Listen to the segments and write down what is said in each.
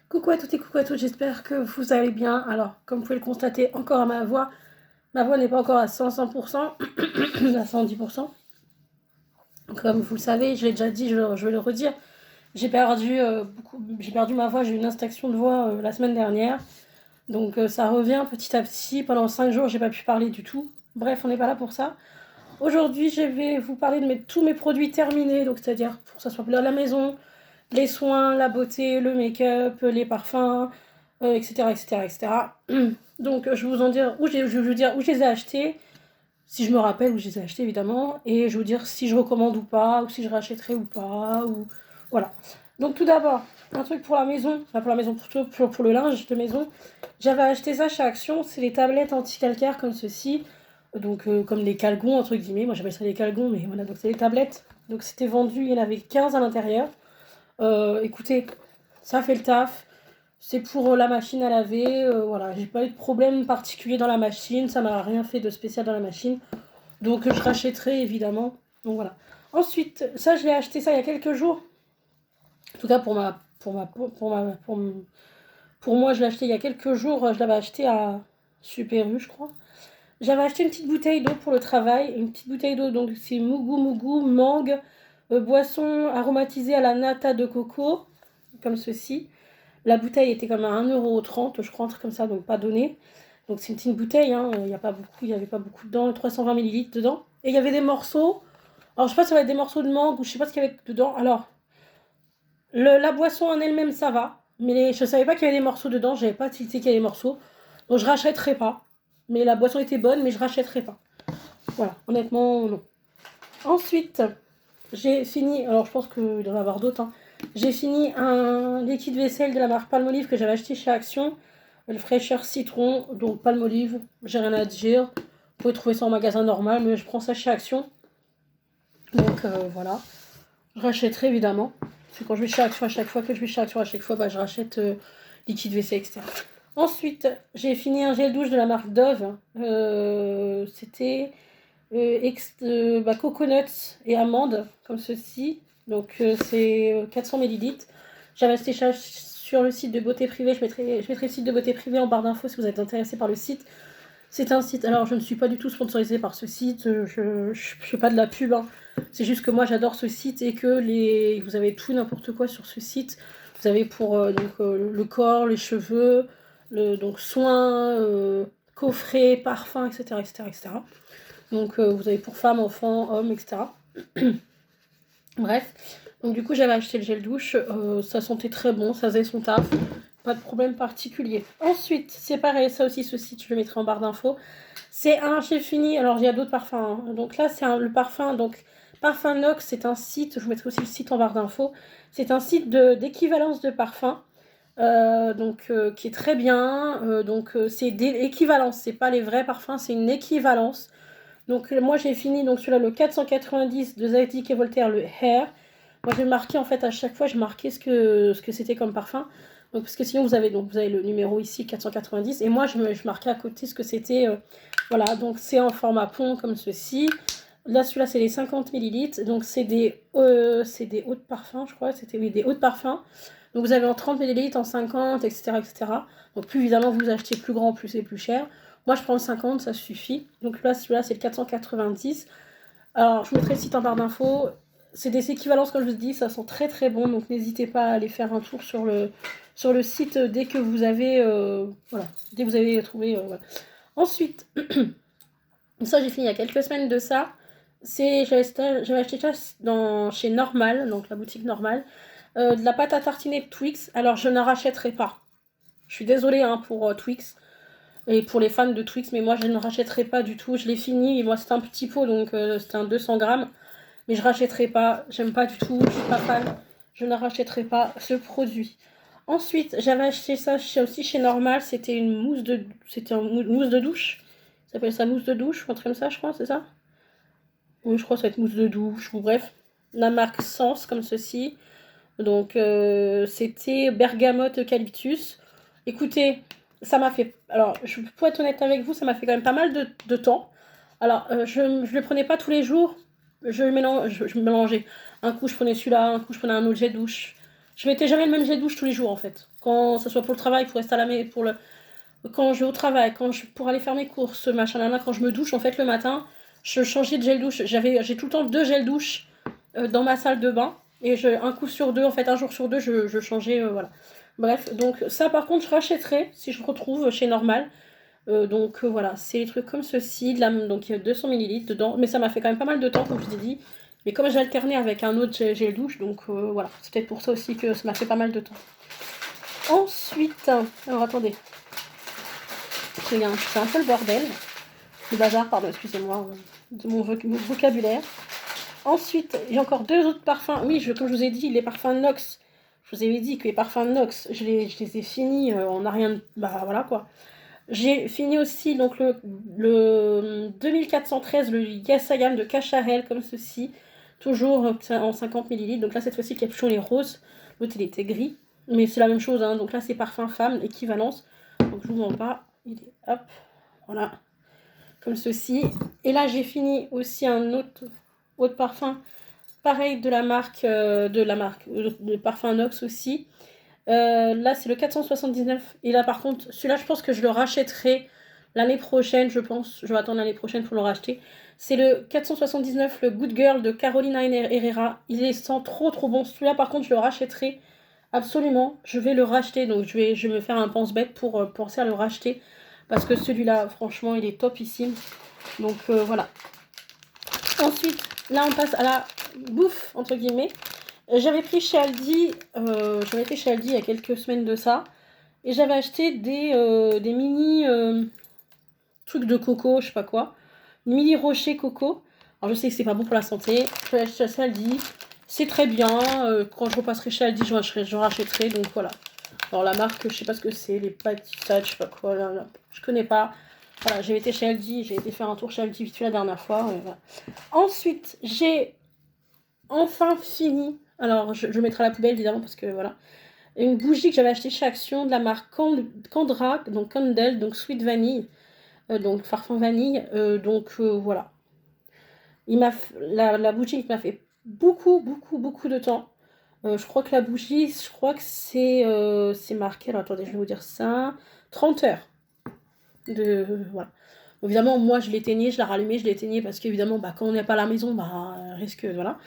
Coucou à toutes et coucou à tous, j'espère que vous allez bien. Alors, comme vous pouvez le constater encore à ma voix n'est pas encore à 100%, à 110%. Comme vous le savez, je l'ai déjà dit, je vais le redire, j'ai perdu ma voix, j'ai eu une extinction de voix la semaine dernière. Donc ça revient petit à petit, pendant 5 jours, j'ai pas pu parler du tout. Bref, on n'est pas là pour ça. Aujourd'hui, je vais vous parler de tous mes produits terminés, donc c'est-à-dire pour que ça soit à la maison, les soins, la beauté, le make-up, les parfums, etc., etc., etc. Donc, je vais vous en dire je vais vous dire où je les ai achetés, si je me rappelle où je les ai achetés évidemment, et je vais vous dire si je recommande ou pas, ou si je rachèterai ou pas, ou voilà. Donc, tout d'abord, un truc pour la maison, enfin pour la maison, pour le linge de maison. J'avais acheté ça chez Action, c'est les tablettes anti-calcaire comme ceci. Donc, comme les calgons, entre guillemets. Moi, j'appelle ça les calgons, mais voilà, donc c'est les tablettes. Donc, c'était vendu, il y en avait 15 à l'intérieur. Écoutez, ça fait le taf. C'est pour la machine à laver. Voilà, j'ai pas eu de problème particulier dans la machine. Ça m'a rien fait de spécial dans la machine. Donc, je rachèterai évidemment. Donc, voilà. Ensuite, ça, je l'ai acheté ça il y a quelques jours. En tout cas, pour moi, je l'ai acheté il y a quelques jours. Je l'avais acheté à Super U, je crois. J'avais acheté une petite bouteille d'eau pour le travail. Une petite bouteille d'eau, donc c'est Mougou mangue, boisson aromatisée à la nata de coco, comme ceci. La bouteille était comme à 1,30 €, je crois, un truc comme ça, donc pas donné. Donc c'est une petite bouteille, hein, il n'y avait pas beaucoup dedans, 320 millilitres dedans. Et il y avait des morceaux. Alors je sais pas si ça va être des morceaux de mangue ou je sais pas ce qu'il y avait dedans. Alors, la boisson en elle-même, ça va. Mais je savais pas qu'il y avait des morceaux dedans, j'avais pas tilté qu'il y avait des morceaux. Donc je rachèterai pas. Mais la boisson était bonne, mais je rachèterai pas. Voilà, honnêtement, non. Ensuite, j'ai fini, alors je pense qu'il doit y en avoir d'autres, hein. J'ai fini un liquide vaisselle de la marque Palmolive que j'avais acheté chez Action. Le fraîcheur citron, donc Palmolive, j'ai rien à dire. Vous pouvez trouver ça en magasin normal, mais je prends ça chez Action. Donc voilà. Je rachèterai évidemment. C'est quand je vais chez Action, à chaque fois que je vais chez Action, je rachète liquide vaisselle, etc. Ensuite, j'ai fini un gel douche de la marque Dove. C'était coconuts et amandes, comme ceci. Donc, c'est 400 millilitres. J'avais acheté ça sur le site de Beauté Privée. Je mettrai le site de Beauté Privée en barre d'infos si vous êtes intéressé par le site. C'est un site, alors je ne suis pas du tout sponsorisée par ce site, je fais pas de la pub, hein. C'est juste que moi j'adore ce site et que vous avez tout n'importe quoi sur ce site. Vous avez pour le corps, les cheveux, donc soins, coffrets, parfums, etc., etc., etc. Donc vous avez pour femmes, enfants, hommes, etc. Bref, donc du coup j'avais acheté le gel douche, ça sentait très bon, ça faisait son taf. Pas de problème particulier. Ensuite, c'est pareil, ça aussi, ce site, je le mettrai en barre d'infos. J'ai fini, alors il y a d'autres parfums, hein. Donc là, c'est le parfum, donc Parfum Nox, c'est un site, je vous mettrai aussi le site en barre d'infos. C'est un site d'équivalence de parfums, qui est très bien. C'est des équivalences, c'est pas les vrais parfums, c'est une équivalence. Donc moi, j'ai fini, donc celui-là, le 490 de Zadig et Voltaire, le Hair. Moi, j'ai marqué, en fait, à chaque fois, je marquais ce que c'était comme parfum. Donc, parce que sinon, vous avez le numéro ici, 490. Et moi, je marquais à côté ce que c'était. Voilà, donc c'est en format pont, comme ceci. Là, celui-là, c'est les 50 millilitres. Donc, c'est des eaux de parfum, je crois. Des eaux de parfum. Donc, vous avez en 30 millilitres, en 50, etc., etc. Donc, plus évidemment, vous achetez plus grand, plus c'est plus cher. Moi, je prends le 50, ça suffit. Donc, là, celui-là, c'est le 490. Alors, je mettrai le site en barre d'infos. C'est des équivalences, comme je vous dis, ça sent très très bon, donc n'hésitez pas à aller faire un tour sur le site dès que vous avez dès que vous avez trouvé. Voilà. Ensuite, ça j'ai fini il y a quelques semaines de ça. J'avais acheté ça chez Normal, donc la boutique Normal, de la pâte à tartiner Twix. Alors je ne rachèterai pas. Je suis désolée pour Twix et pour les fans de Twix, mais moi je ne rachèterai pas du tout. Je l'ai fini, et moi c'était un petit pot, donc c'était un 200 grammes. Mais je rachèterai pas, j'aime pas du tout, je suis pas fan, je ne rachèterai pas ce produit. Ensuite, j'avais acheté ça aussi chez Normal, c'était une mousse de douche. Ça s'appelle ça mousse de douche, ou un truc comme ça, je crois, c'est ça? Oui, je crois que ça va être mousse de douche, ou bref. La marque Sens, comme ceci. Donc, c'était bergamote eucalyptus. Écoutez, ça m'a fait... Alors, pour être honnête avec vous, ça m'a fait quand même pas mal de temps. Alors, je ne le prenais pas tous les jours. Je mélangeais. Un coup, je prenais celui-là, un coup, je prenais un autre jet douche. Je mettais jamais le même jet douche tous les jours, en fait. Quand ce soit pour le travail, pour rester à la maison, quand je vais au travail, pour aller faire mes courses, machin, là, quand je me douche, en fait, le matin, je changeais de gel douche. J'ai tout le temps 2 gels douche dans ma salle de bain. Et un coup sur 2, en fait, un jour sur 2, je changeais, voilà. Bref, donc ça, par contre, je rachèterai si je retrouve chez Normal. Donc voilà, c'est des trucs comme ceci. Donc il y a 200 ml dedans. Mais ça m'a fait quand même pas mal de temps, comme je t'ai dit. Mais comme j'ai alterné avec un autre gel douche, donc voilà. C'est peut-être pour ça aussi que ça m'a fait pas mal de temps. Ensuite, alors attendez. C'est un peu le bordel. Le bazar, pardon, excusez-moi, de mon vocabulaire. Ensuite, j'ai encore 2 autres parfums. Oui, comme je vous ai dit, les parfums Nox. Je vous avais dit que les parfums Nox, je les ai finis. On n'a rien... Bah voilà quoi. J'ai fini aussi donc le 2413, le Yasagam de Cacharel, comme ceci. Toujours en 50 ml. Donc là, cette fois-ci, capuchon les roses. L'autre, il était gris. Mais c'est la même chose. Hein. Donc là, c'est parfum femme, équivalence. Donc je vous mens pas. Il est, hop, voilà. Comme ceci. Et là, j'ai fini aussi un autre parfum. Pareil de la marque, de parfum Nox aussi. Là, c'est le 479. Et là, par contre, celui-là, je pense que je le rachèterai l'année prochaine, je pense. Je vais attendre l'année prochaine pour le racheter. C'est le 479, le Good Girl de Carolina Herrera. Il est sent trop bon. Celui-là, par contre, je le rachèterai absolument. Je vais le racheter. Donc, je vais me faire un pense-bête pour penser à le racheter. Parce que celui-là, franchement, il est topissime. Donc, voilà. Ensuite, là, on passe à la bouffe, entre guillemets. J'avais pris chez Aldi, j'avais été chez Aldi il y a quelques semaines de ça, et j'avais acheté des mini trucs de coco, je sais pas quoi, mini rochers coco. Alors je sais que c'est pas bon pour la santé, je l'ai acheté chez Aldi, c'est très bien, quand je repasserai chez Aldi, je rachèterai, donc voilà. Alors la marque, je sais pas ce que c'est, les pâtisseries, je sais pas quoi, là, je connais pas. Voilà, j'ai été chez Aldi, j'ai été faire un tour chez Aldi vite fait la dernière fois. Voilà. Ensuite, j'ai enfin fini. Alors, je mettrai à la poubelle, évidemment, parce que voilà. Une bougie que j'avais achetée chez Action de la marque Candra, donc Candle, donc Sweet Vanille, donc parfum vanille. Voilà. La bougie m'a fait beaucoup de temps. Je crois que la bougie, c'est marqué. Alors, attendez, je vais vous dire ça. 30 heures. Voilà. Évidemment, moi, je l'éteignais, je la rallumais, je l'éteignais parce qu'évidemment, bah, quand on n'est pas à la maison, bah, risque, voilà.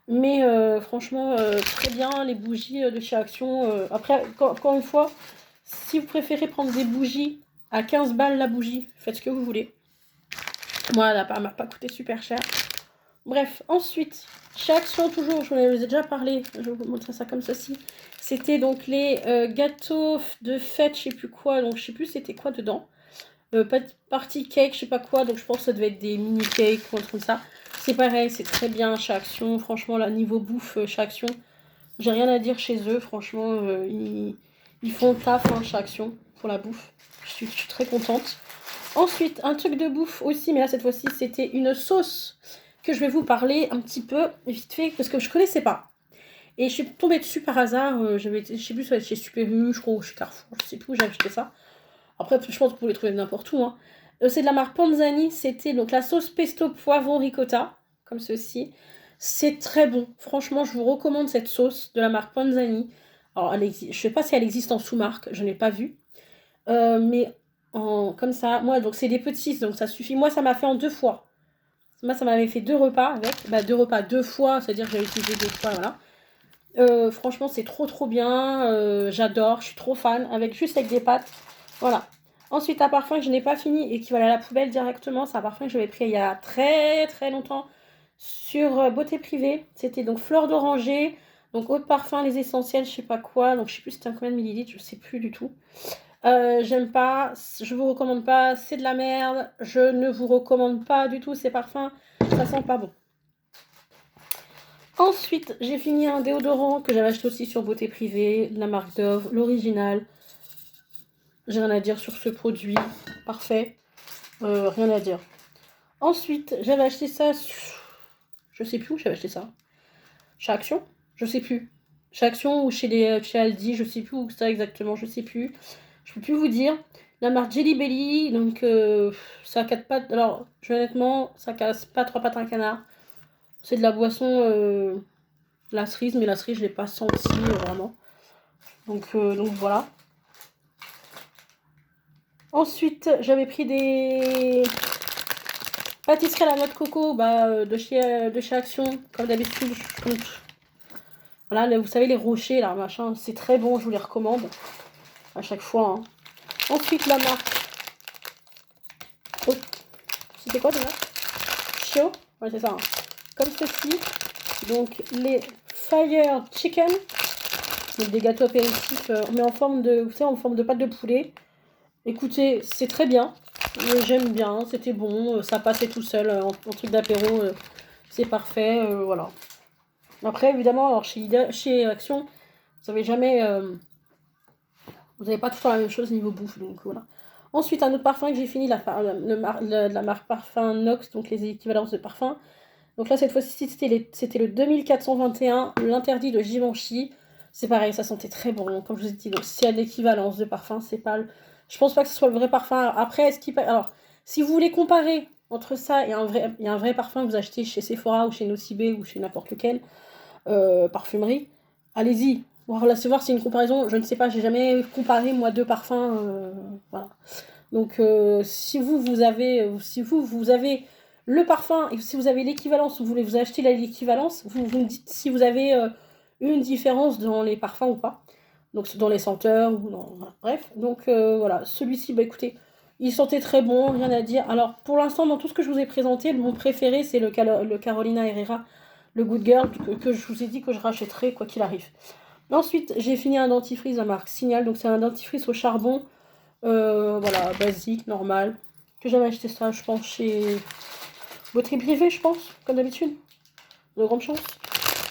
Mais franchement, très bien, les bougies de chez Action. Après, encore une fois, si vous préférez prendre des bougies à 15 balles la bougie, faites ce que vous voulez. Moi, elle m'a pas coûté super cher. Bref, ensuite, chez Action, toujours, je vous en ai déjà parlé, je vais vous montrer ça comme ceci. C'était donc les gâteaux de fête, je sais plus quoi, donc je sais plus c'était quoi dedans. Party cake, je sais pas quoi, donc je pense que ça devait être des mini cakes ou un truc comme ça. C'est pareil, c'est très bien chez Action. Franchement, là, niveau bouffe chez Action, j'ai rien à dire chez eux. Franchement, ils font le taf chez Action pour la bouffe. Je suis très contente. Ensuite, un truc de bouffe aussi, mais là, cette fois-ci, c'était une sauce que je vais vous parler un petit peu vite fait, parce que je connaissais pas. Et je suis tombée dessus par hasard. Je sais plus, ça va être chez Super U, je crois, ou chez Carrefour, je sais plus où j'ai acheté ça. Après, je pense que vous pouvez les trouver n'importe où. Hein. C'est de la marque Panzani. C'était donc la sauce pesto poivron ricotta, comme ceci. C'est très bon. Franchement, je vous recommande cette sauce de la marque Panzani. Alors, je ne sais pas si elle existe en sous-marque, je n'ai pas vu. Mais comme ça, moi, donc c'est des petits, donc ça suffit. Moi, ça m'a fait en 2 fois. Moi, ça m'avait fait 2 repas avec. Bah, 2 repas 2 fois, c'est-à-dire que j'avais utilisé 2 fois, voilà. Franchement, c'est trop bien. J'adore, je suis trop fan. Juste avec des pâtes. Voilà. Ensuite, un parfum que je n'ai pas fini et qui va aller à la poubelle directement. C'est un parfum que j'avais pris il y a très longtemps sur Beauté Privée. C'était donc fleur d'oranger. Donc, eau de parfum, les essentiels, je sais pas quoi. Donc, je sais plus c'était combien de millilitres, je sais plus du tout. J'aime pas, je vous recommande pas, c'est de la merde. Je ne vous recommande pas du tout ces parfums. Ça sent pas bon. Ensuite, j'ai fini un déodorant que j'avais acheté aussi sur Beauté Privée, de la marque Dove, l'original. J'ai rien à dire sur ce produit. Parfait. Rien à dire. Ensuite, j'avais acheté ça. Je sais plus où j'avais acheté ça. Chez Action? Je sais plus. Chez Action ou chez Aldi, je sais plus où ça exactement, je sais plus. Je peux plus vous dire. La marque Jelly Belly, donc ça a 4 pattes. Alors, honnêtement, ça casse pas 3 pattes à un canard. C'est de la boisson la cerise, mais la cerise, je l'ai pas senti vraiment. Donc voilà. Ensuite, j'avais pris des pâtisseries à la noix de coco de chez Action, comme d'habitude. Voilà, là, vous savez, les rochers, là, machin, c'est très bon, je vous les recommande à chaque fois. Hein. Ensuite, la marque. Oh, c'était quoi déjà? Chio? Ouais, c'est ça. Hein. Comme ceci. Donc, les Fire Chicken. Donc, des gâteaux apéritifs, mais en forme de, vous savez, en forme de pâte de poulet. Écoutez, c'est très bien. J'aime bien, c'était bon. Ça passait tout seul en truc d'apéro. C'est parfait, voilà. Après, évidemment, alors chez Action, vous n'avez jamais... vous n'avez pas tout le temps la même chose niveau bouffe, donc voilà. Ensuite, un autre parfum que j'ai fini, la marque Parfum Nox, donc les équivalences de parfum. Donc là, cette fois-ci, c'était le 2421, l'interdit de Givenchy. C'est pareil, ça sentait très bon, comme je vous ai dit. Donc s'il y a de l'équivalence de parfum, c'est pas le... Je pense pas que ce soit le vrai parfum. Après, alors, si vous voulez comparer entre ça et un vrai parfum que vous achetez chez Sephora ou chez Nocibé ou chez n'importe lequel, parfumerie, allez-y. Voilà, c'est voir si c'est une comparaison. Je ne sais pas, j'ai jamais comparé moi deux parfums. Voilà. Donc si vous avez le parfum et si vous avez l'équivalence, vous voulez vous acheter l'équivalence, vous me dites si vous avez une différence dans les parfums ou pas. Donc dans les senteurs ou dans, voilà, bref. Donc voilà, celui-ci, bah écoutez, il sentait très bon, rien à dire. Alors pour l'instant, dans tout ce que je vous ai présenté, mon préféré c'est le Carolina Herrera, le Good Girl, que je vous ai dit que je rachèterai quoi qu'il arrive. Ensuite, j'ai fini un dentifrice de la marque Signal, donc c'est un dentifrice au charbon, voilà, basique, normal. Que j'avais acheté ça, je pense, chez Beauté Privée, je pense, comme d'habitude. De grandes chances.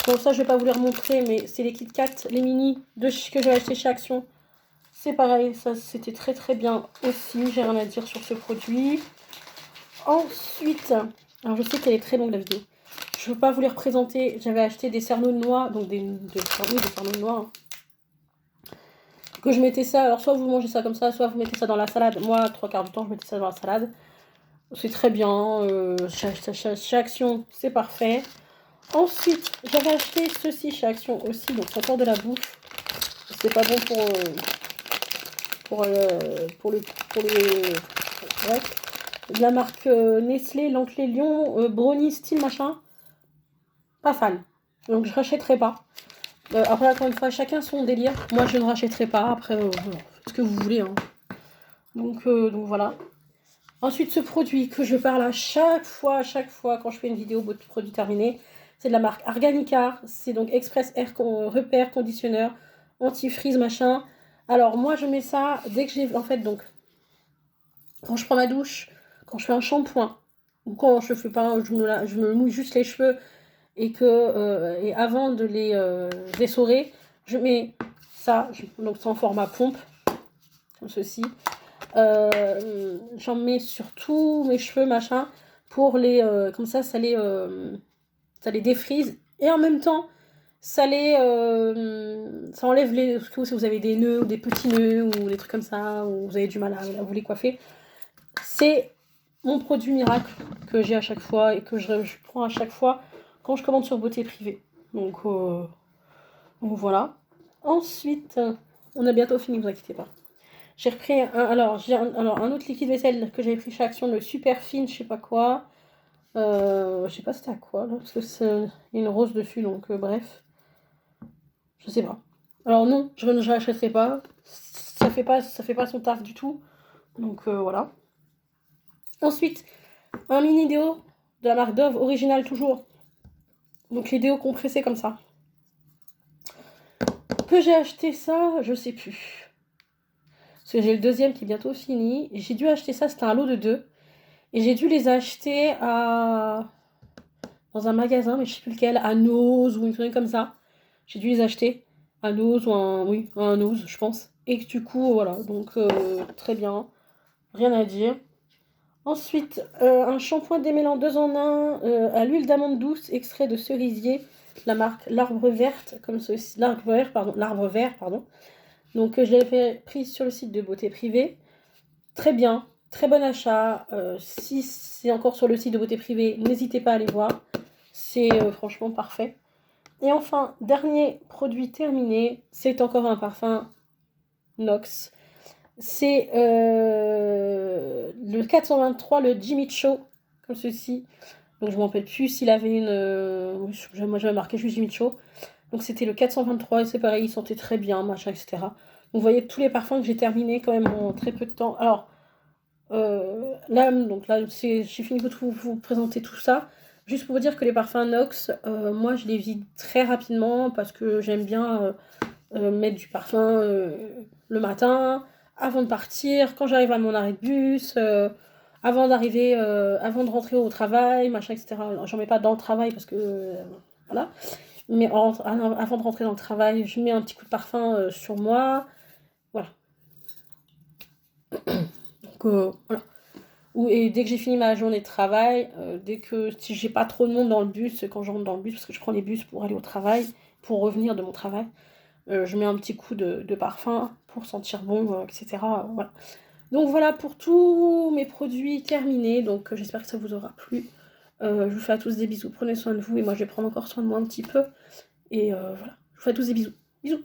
Bon, ça, je vais pas vous les remontrer, mais c'est les Kit Kat, les mini que j'avais acheté chez Action. C'est pareil, ça, c'était très très bien aussi. J'ai rien à dire sur ce produit. Ensuite, alors je sais qu'elle est très longue la vidéo. Je ne veux pas vous les représenter. J'avais acheté des cerneaux de noix, donc des cerneaux de noix. Hein. Que je mettais ça, alors soit vous mangez ça comme ça, soit vous mettez ça dans la salade. Moi, 3/4 du temps, je mettais ça dans la salade. C'est très bien. Chez Action, c'est parfait. Ensuite, j'avais acheté ceci chez Action aussi, donc c'est encore de la bouffe. C'est pas bon pour les... Bref. De la marque Nestlé, Lankley Lion, Brownie style machin. Pas fan. Donc je rachèterai pas. Après, encore une fois, chacun son délire. Moi, je ne rachèterai pas. Après, faites ce que vous voulez. Hein. Donc voilà. Ensuite, ce produit que je parle à chaque fois quand je fais une vidéo de produit terminé, c'est de la marque Arganica. C'est donc Express Air Repère Conditionneur, anti-freeze, machin. Alors, moi, je mets ça dès que j'ai... En fait, donc, quand je prends ma douche, quand je fais un shampoing, ou quand je fais pas... Je me mouille juste les cheveux et avant de les essorer, je mets ça. Donc, c'est en format pompe, comme ceci. J'en mets sur tous mes cheveux machin pour les comme ça les défrise et en même temps ça enlève les si vous avez des nœuds ou des petits nœuds ou des trucs comme ça ou vous avez du mal à vous les coiffer. C'est mon produit miracle que j'ai à chaque fois et que je prends à chaque fois quand je commande sur Beauté Privée. Donc voilà. Ensuite, on a bientôt fini, ne vous inquiétez pas. J'ai repris un autre liquide vaisselle que j'avais pris chez Action, le super fine, je sais pas quoi. Je sais pas c'était à quoi là, parce que c'est une rose dessus, donc bref. Je sais pas. Alors non, je ne l'achèterai pas. Ça fait pas son taf du tout. Donc voilà. Ensuite, un mini déo de la marque Dove, original toujours. Donc les déos compressés comme ça. Que j'ai acheté ça, je sais plus. Parce que j'ai le deuxième qui est bientôt fini. J'ai dû acheter ça, c'était un lot de 2. Et j'ai dû les acheter dans un magasin, mais je sais plus lequel, à Nose ou une chose comme ça. J'ai dû les acheter à Nose ou un Nose, je pense. Et du coup, voilà, donc très bien. Rien à dire. Ensuite, un shampoing démêlant 2 en 1 à l'huile d'amande douce, extrait de cerisier, la marque L'Arbre Verte, comme ceci. L'Arbre Vert, pardon. Donc je l'avais pris sur le site de Beauté Privée. Très bien, très bon achat. Si c'est encore sur le site de Beauté Privée, n'hésitez pas à aller voir. C'est franchement parfait. Et enfin, dernier produit terminé, c'est encore un parfum Nox. C'est le 423, le Jimmy Choo, comme ceci. Donc je ne me rappelle plus s'il avait une... moi j'avais marqué juste Jimmy Choo. Donc c'était le 423 et c'est pareil, il sentait très bien, machin, etc. Donc vous voyez tous les parfums que j'ai terminés quand même en très peu de temps. Alors là, donc là j'ai fini de vous présenter tout ça. Juste pour vous dire que les parfums Nox, moi je les vide très rapidement parce que j'aime bien mettre du parfum le matin, avant de partir, quand j'arrive à mon arrêt de bus, avant d'arriver, avant de rentrer au travail, machin, etc. Alors, j'en mets pas dans le travail parce que voilà. Mais avant de rentrer dans le travail, je mets un petit coup de parfum sur moi. Voilà. Donc voilà. Et dès que j'ai fini ma journée de travail, dès que si j'ai pas trop de monde dans le bus, quand je rentre dans le bus, parce que je prends les bus pour aller au travail, pour revenir de mon travail, je mets un petit coup de parfum pour sentir bon, etc. Voilà. Donc voilà pour tous mes produits terminés. Donc j'espère que ça vous aura plu. Je vous fais à tous des bisous. Prenez soin de vous et moi je vais prendre encore soin de moi un petit peu. Et voilà. Je vous fais à tous des bisous. Bisous.